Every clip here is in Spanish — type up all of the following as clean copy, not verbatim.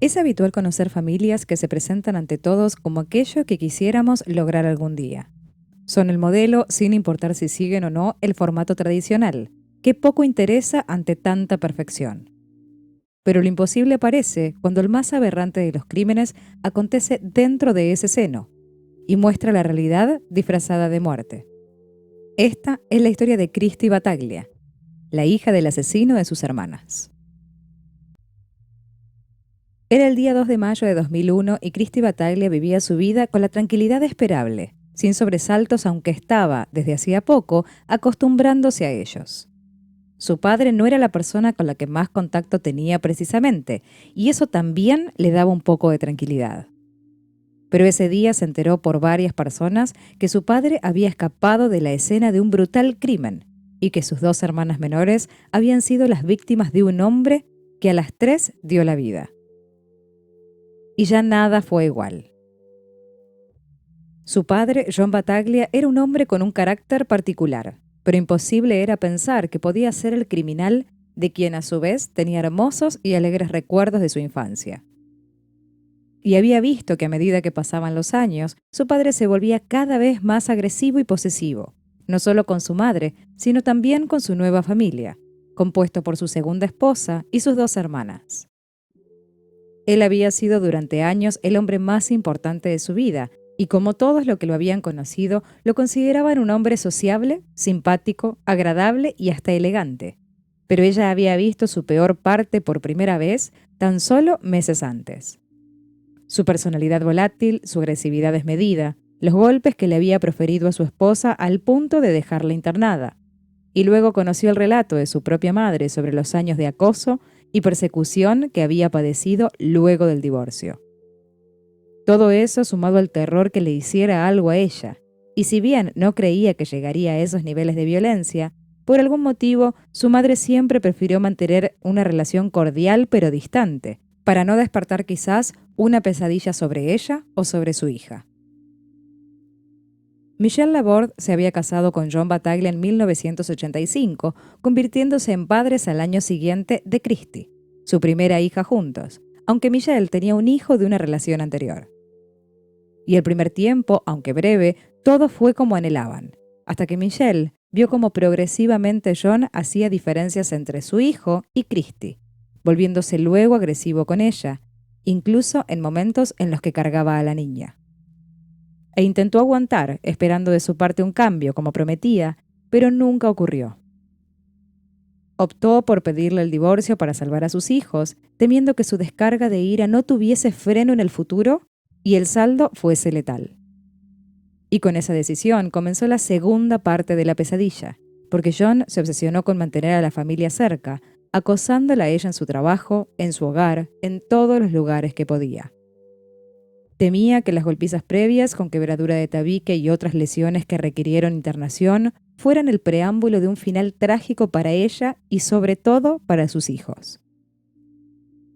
Es habitual conocer familias que se presentan ante todos como aquello que quisiéramos lograr algún día. Son el modelo sin importar si siguen o no el formato tradicional, que poco interesa ante tanta perfección. Pero lo imposible aparece cuando el más aberrante de los crímenes acontece dentro de ese seno y muestra la realidad disfrazada de muerte. Esta es la historia de Christy Battaglia, la hija del asesino de sus hermanas. Era el día 2 de mayo de 2001 y Christy Battaglia vivía su vida con la tranquilidad esperable, sin sobresaltos aunque estaba, desde hacía poco, acostumbrándose a ellos. Su padre no era la persona con la que más contacto tenía precisamente, y eso también le daba un poco de tranquilidad. Pero ese día se enteró por varias personas que su padre había escapado de la escena de un brutal crimen y que sus dos hermanas menores habían sido las víctimas de un hombre que a las 3 dio la vida. Y ya nada fue igual. Su padre, John Battaglia, era un hombre con un carácter particular, pero imposible era pensar que podía ser el criminal de quien a su vez tenía hermosos y alegres recuerdos de su infancia. Y había visto que a medida que pasaban los años, su padre se volvía cada vez más agresivo y posesivo, no solo con su madre, sino también con su nueva familia, compuesto por su segunda esposa y sus dos hermanas. Él había sido durante años el hombre más importante de su vida, y como todos los que lo habían conocido, lo consideraban un hombre sociable, simpático, agradable y hasta elegante. Pero ella había visto su peor parte por primera vez tan solo meses antes. Su personalidad volátil, su agresividad desmedida, los golpes que le había proferido a su esposa al punto de dejarla internada. Y luego conoció el relato de su propia madre sobre los años de acoso y persecución que había padecido luego del divorcio. Todo eso sumado al terror que le hiciera algo a ella, y si bien no creía que llegaría a esos niveles de violencia, por algún motivo su madre siempre prefirió mantener una relación cordial pero distante, para no despertar quizás una pesadilla sobre ella o sobre su hija. Michel Laborde se había casado con John Battaglia en 1985, convirtiéndose en padres al año siguiente de Christy, su primera hija juntos, aunque Michel tenía un hijo de una relación anterior. Y el primer tiempo, aunque breve, todo fue como anhelaban, hasta que Michel vio cómo progresivamente John hacía diferencias entre su hijo y Christy, volviéndose luego agresivo con ella, incluso en momentos en los que cargaba a la niña. E intentó aguantar, esperando de su parte un cambio, como prometía, pero nunca ocurrió. Optó por pedirle el divorcio para salvar a sus hijos, temiendo que su descarga de ira no tuviese freno en el futuro y el saldo fuese letal. Y con esa decisión comenzó la segunda parte de la pesadilla, porque John se obsesionó con mantener a la familia cerca, acosándola a ella en su trabajo, en su hogar, en todos los lugares que podía. Temía que las golpizas previas con quebradura de tabique y otras lesiones que requirieron internación fueran el preámbulo de un final trágico para ella y sobre todo para sus hijos.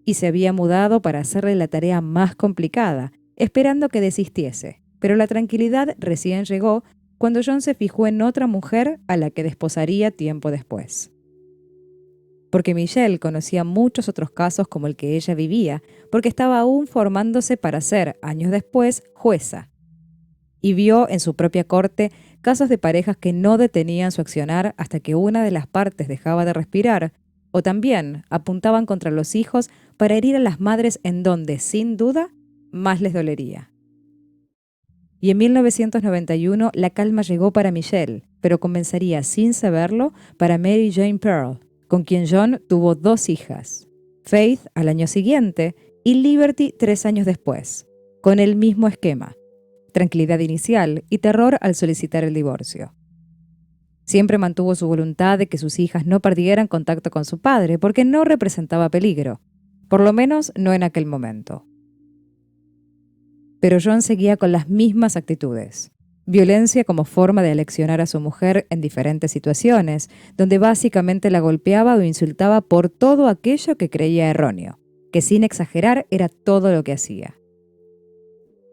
Y se había mudado para hacerle la tarea más complicada, esperando que desistiese, pero la tranquilidad recién llegó cuando John se fijó en otra mujer a la que desposaría tiempo después. Porque Michelle conocía muchos otros casos como el que ella vivía, porque estaba aún formándose para ser, años después, jueza. Y vio en su propia corte casos de parejas que no detenían su accionar hasta que una de las partes dejaba de respirar, o también apuntaban contra los hijos para herir a las madres en donde, sin duda, más les dolería. Y en 1991 la calma llegó para Michelle, pero comenzaría sin saberlo para Mary Jane Pearl, con quien John tuvo 2 hijas, Faith al año siguiente y Liberty 3 años después, con el mismo esquema, tranquilidad inicial y terror al solicitar el divorcio. Siempre mantuvo su voluntad de que sus hijas no perdieran contacto con su padre porque no representaba peligro, por lo menos no en aquel momento. Pero John seguía con las mismas actitudes. Violencia como forma de aleccionar a su mujer en diferentes situaciones, donde básicamente la golpeaba o insultaba por todo aquello que creía erróneo, que sin exagerar era todo lo que hacía.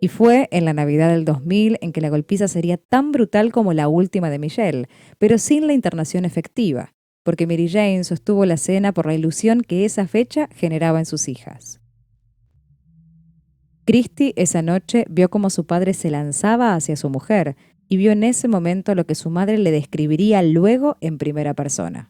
Y fue en la Navidad del 2000 en que la golpiza sería tan brutal como la última de Michelle, pero sin la internación efectiva, porque Mary Jane sostuvo la cena por la ilusión que esa fecha generaba en sus hijas. Christie esa noche vio cómo su padre se lanzaba hacia su mujer y vio en ese momento lo que su madre le describiría luego en primera persona.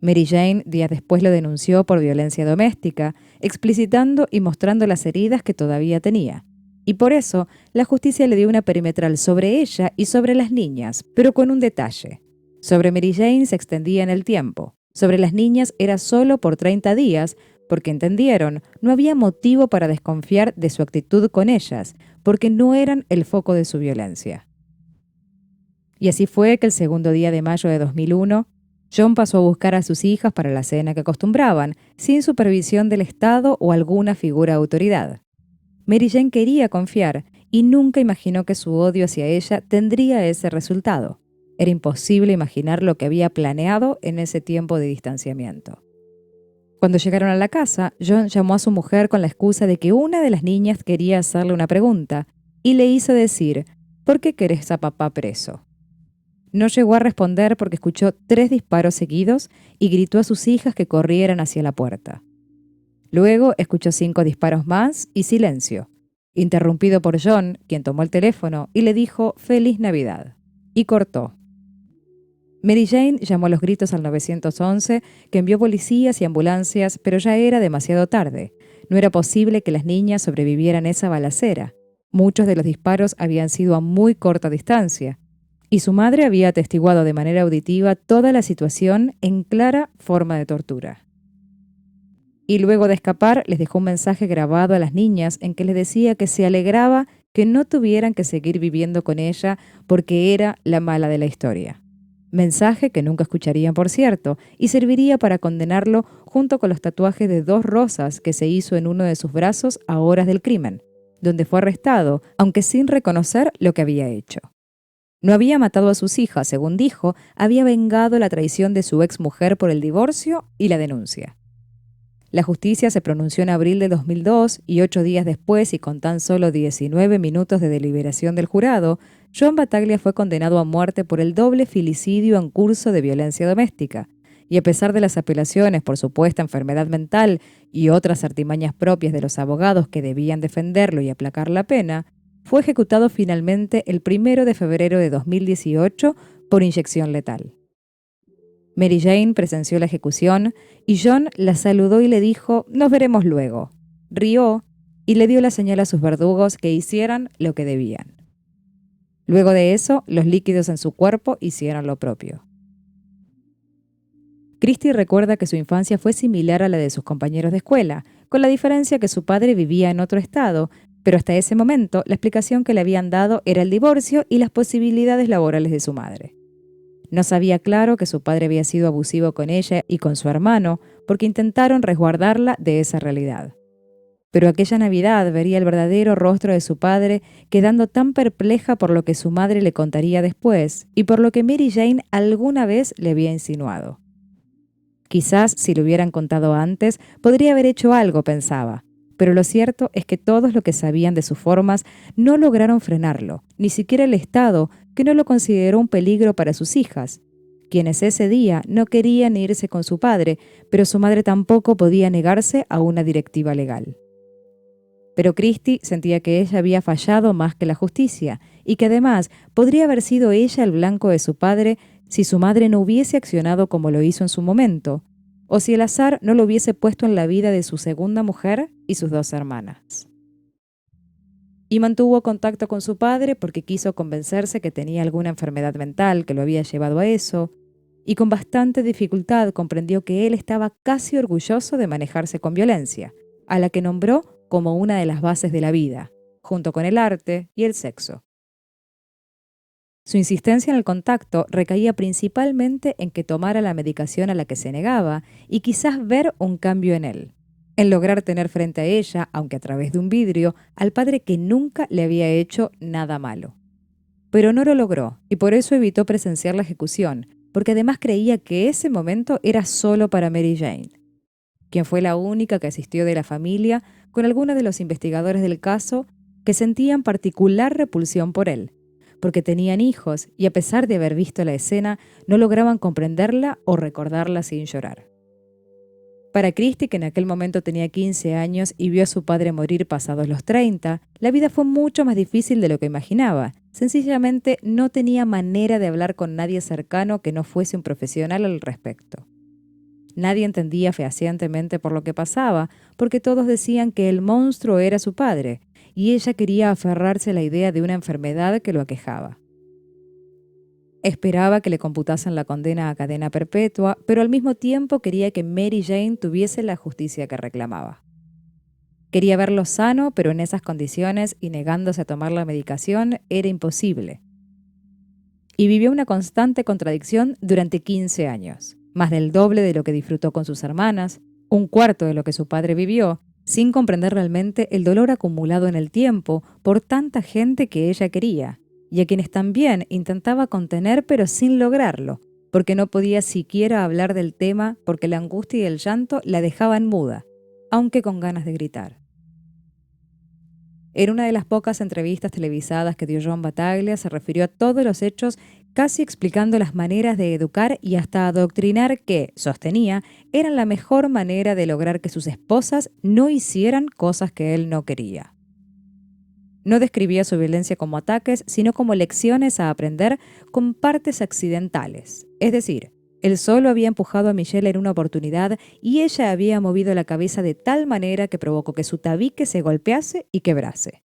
Mary Jane días después lo denunció por violencia doméstica, explicitando y mostrando las heridas que todavía tenía. Y por eso, la justicia le dio una perimetral sobre ella y sobre las niñas, pero con un detalle. Sobre Mary Jane se extendía en el tiempo. Sobre las niñas era solo por 30 días, porque entendieron, no había motivo para desconfiar de su actitud con ellas, porque no eran el foco de su violencia. Y así fue que el segundo día de mayo de 2001, John pasó a buscar a sus hijas para la cena que acostumbraban, sin supervisión del Estado o alguna figura de autoridad. Mary Jane quería confiar y nunca imaginó que su odio hacia ella tendría ese resultado. Era imposible imaginar lo que había planeado en ese tiempo de distanciamiento. Cuando llegaron a la casa, John llamó a su mujer con la excusa de que una de las niñas quería hacerle una pregunta y le hizo decir: ¿por qué querés a papá preso? No llegó a responder porque escuchó 3 disparos seguidos y gritó a sus hijas que corrieran hacia la puerta. Luego escuchó 5 disparos más y silencio, interrumpido por John, quien tomó el teléfono y le dijo «Feliz Navidad», y cortó. Mary Jane llamó a los gritos al 911, que envió policías y ambulancias, pero ya era demasiado tarde. No era posible que las niñas sobrevivieran esa balacera. Muchos de los disparos habían sido a muy corta distancia, y su madre había atestiguado de manera auditiva toda la situación en clara forma de tortura. Y luego de escapar, les dejó un mensaje grabado a las niñas en que les decía que se alegraba que no tuvieran que seguir viviendo con ella porque era la mala de la historia. Mensaje que nunca escucharían, por cierto, y serviría para condenarlo junto con los tatuajes de 2 rosas que se hizo en uno de sus brazos a horas del crimen, donde fue arrestado, aunque sin reconocer lo que había hecho. No había matado a sus hijas, según dijo, había vengado la traición de su exmujer por el divorcio y la denuncia. La justicia se pronunció en abril de 2002 y 8 días después y con tan solo 19 minutos de deliberación del jurado, John Battaglia fue condenado a muerte por el doble filicidio en curso de violencia doméstica. Y a pesar de las apelaciones por supuesta enfermedad mental y otras artimañas propias de los abogados que debían defenderlo y aplacar la pena, fue ejecutado finalmente el 1 de febrero de 2018 por inyección letal. Mary Jane presenció la ejecución y John la saludó y le dijo «Nos veremos luego». Rió y le dio la señal a sus verdugos que hicieran lo que debían. Luego de eso, los líquidos en su cuerpo hicieron lo propio. Christie recuerda que su infancia fue similar a la de sus compañeros de escuela, con la diferencia que su padre vivía en otro estado, pero hasta ese momento la explicación que le habían dado era el divorcio y las posibilidades laborales de su madre. No sabía claro que su padre había sido abusivo con ella y con su hermano porque intentaron resguardarla de esa realidad. Pero aquella Navidad vería el verdadero rostro de su padre, quedando tan perpleja por lo que su madre le contaría después y por lo que Mary Jane alguna vez le había insinuado. Quizás si lo hubieran contado antes, podría haber hecho algo, pensaba. Pero lo cierto es que todos los que sabían de sus formas no lograron frenarlo, ni siquiera el Estado, que no lo consideró un peligro para sus hijas, quienes ese día no querían irse con su padre, pero su madre tampoco podía negarse a una directiva legal. Pero Christie sentía que ella había fallado más que la justicia y que además podría haber sido ella el blanco de su padre si su madre no hubiese accionado como lo hizo en su momento, o si el azar no lo hubiese puesto en la vida de su segunda mujer y sus 2 hermanas. Y mantuvo contacto con su padre porque quiso convencerse que tenía alguna enfermedad mental que lo había llevado a eso, y con bastante dificultad comprendió que él estaba casi orgulloso de manejarse con violencia, a la que nombró como una de las bases de la vida, junto con el arte y el sexo. Su insistencia en el contacto recaía principalmente en que tomara la medicación a la que se negaba y quizás ver un cambio en él, en lograr tener frente a ella, aunque a través de un vidrio, al padre que nunca le había hecho nada malo. Pero no lo logró y por eso evitó presenciar la ejecución, porque además creía que ese momento era solo para Mary Jane, quien fue la única que asistió de la familia con algunos de los investigadores del caso que sentían particular repulsión por él, porque tenían hijos y a pesar de haber visto la escena, no lograban comprenderla o recordarla sin llorar. Para Christie, que en aquel momento tenía 15 años y vio a su padre morir pasados los 30, la vida fue mucho más difícil de lo que imaginaba. Sencillamente no tenía manera de hablar con nadie cercano que no fuese un profesional al respecto. Nadie entendía fehacientemente por lo que pasaba, porque todos decían que el monstruo era su padre, y ella quería aferrarse a la idea de una enfermedad que lo aquejaba. Esperaba que le computasen la condena a cadena perpetua, pero al mismo tiempo quería que Mary Jane tuviese la justicia que reclamaba. Quería verlo sano, pero en esas condiciones y negándose a tomar la medicación era imposible. Y vivió una constante contradicción durante 15 años, más del doble de lo que disfrutó con sus hermanas, un cuarto de lo que su padre vivió, sin comprender realmente el dolor acumulado en el tiempo por tanta gente que ella quería, y a quienes también intentaba contener pero sin lograrlo, porque no podía siquiera hablar del tema porque la angustia y el llanto la dejaban muda, aunque con ganas de gritar. En una de las pocas entrevistas televisadas que dio John Battaglia se refirió a todos los hechos, casi explicando las maneras de educar y hasta adoctrinar que, sostenía, eran la mejor manera de lograr que sus esposas no hicieran cosas que él no quería. No describía su violencia como ataques, sino como lecciones a aprender con partes accidentales. Es decir, él solo había empujado a Michelle en una oportunidad y ella había movido la cabeza de tal manera que provocó que su tabique se golpease y quebrase.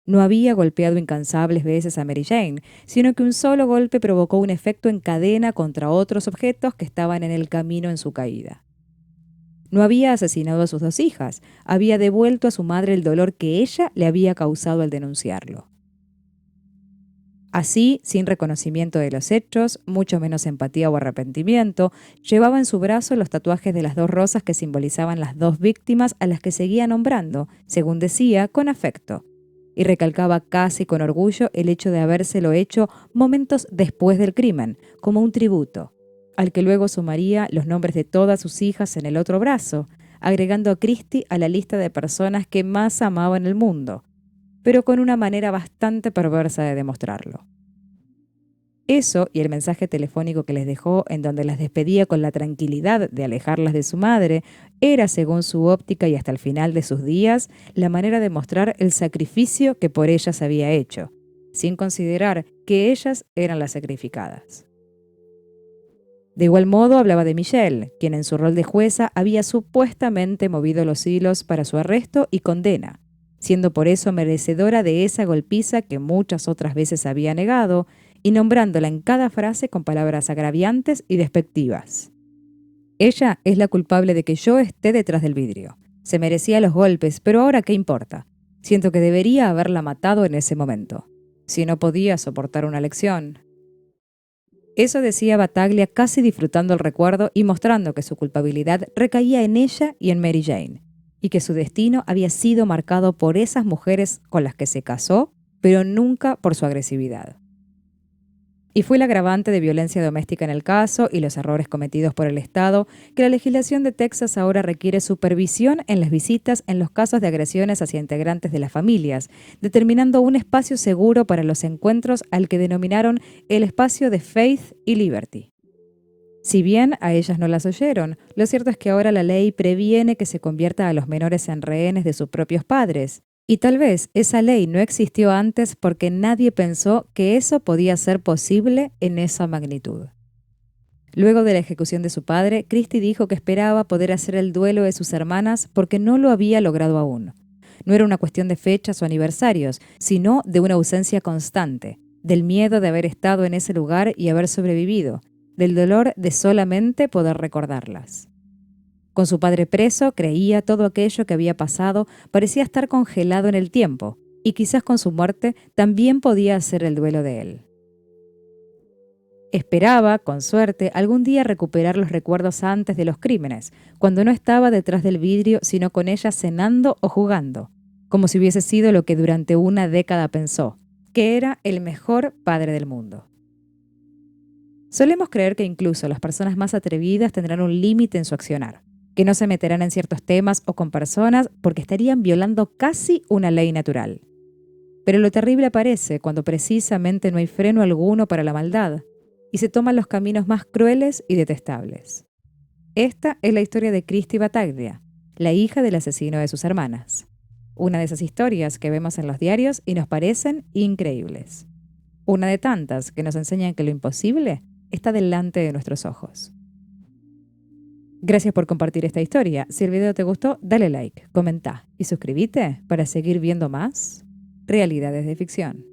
No había golpeado incansables veces a Mary Jane, sino que un solo golpe provocó un efecto en cadena contra otros objetos que estaban en el camino en su caída. No había asesinado a sus 2 hijas, había devuelto a su madre el dolor que ella le había causado al denunciarlo. Así, sin reconocimiento de los hechos, mucho menos empatía o arrepentimiento, llevaba en su brazo los tatuajes de las 2 rosas que simbolizaban las 2 víctimas a las que seguía nombrando, según decía, con afecto, y recalcaba casi con orgullo el hecho de habérselo hecho momentos después del crimen, como un tributo, al que luego sumaría los nombres de todas sus hijas en el otro brazo, agregando a Christie a la lista de personas que más amaba en el mundo, pero con una manera bastante perversa de demostrarlo. Eso y el mensaje telefónico que les dejó en donde las despedía con la tranquilidad de alejarlas de su madre, era, según su óptica y hasta el final de sus días, la manera de mostrar el sacrificio que por ellas había hecho, sin considerar que ellas eran las sacrificadas. De igual modo hablaba de Michelle, quien en su rol de jueza había supuestamente movido los hilos para su arresto y condena, siendo por eso merecedora de esa golpiza que muchas otras veces había negado, y nombrándola en cada frase con palabras agraviantes y despectivas. Ella es la culpable de que yo esté detrás del vidrio. Se merecía los golpes, pero ahora ¿qué importa? Siento que debería haberla matado en ese momento. Si no podía soportar una lección. Eso decía Battaglia casi disfrutando el recuerdo y mostrando que su culpabilidad recaía en ella y en Mary Jane, y que su destino había sido marcado por esas mujeres con las que se casó, pero nunca por su agresividad. Y fue el agravante de violencia doméstica en el caso y los errores cometidos por el Estado que la legislación de Texas ahora requiere supervisión en las visitas en los casos de agresiones hacia integrantes de las familias, determinando un espacio seguro para los encuentros al que denominaron el espacio de Faith y Liberty. Si bien a ellas no las oyeron, lo cierto es que ahora la ley previene que se convierta a los menores en rehenes de sus propios padres. Y tal vez esa ley no existió antes porque nadie pensó que eso podía ser posible en esa magnitud. Luego de la ejecución de su padre, Christie dijo que esperaba poder hacer el duelo de sus hermanas porque no lo había logrado aún. No era una cuestión de fechas o aniversarios, sino de una ausencia constante, del miedo de haber estado en ese lugar y haber sobrevivido, del dolor de solamente poder recordarlas. Con su padre preso, creía todo aquello que había pasado parecía estar congelado en el tiempo, y quizás con su muerte también podía hacer el duelo de él. Esperaba, con suerte, algún día recuperar los recuerdos antes de los crímenes, cuando no estaba detrás del vidrio, sino con ella cenando o jugando, como si hubiese sido lo que durante una década pensó, que era el mejor padre del mundo. Solemos creer que incluso las personas más atrevidas tendrán un límite en su accionar, que no se meterán en ciertos temas o con personas porque estarían violando casi una ley natural. Pero lo terrible aparece cuando precisamente no hay freno alguno para la maldad y se toman los caminos más crueles y detestables. Esta es la historia de Christy Battaglia, la hija del asesino de sus hermanas. Una de esas historias que vemos en los diarios y nos parecen increíbles. Una de tantas que nos enseñan que lo imposible está delante de nuestros ojos. Gracias por compartir esta historia. Si el video te gustó, dale like, comenta y suscríbete para seguir viendo más realidades de ficción.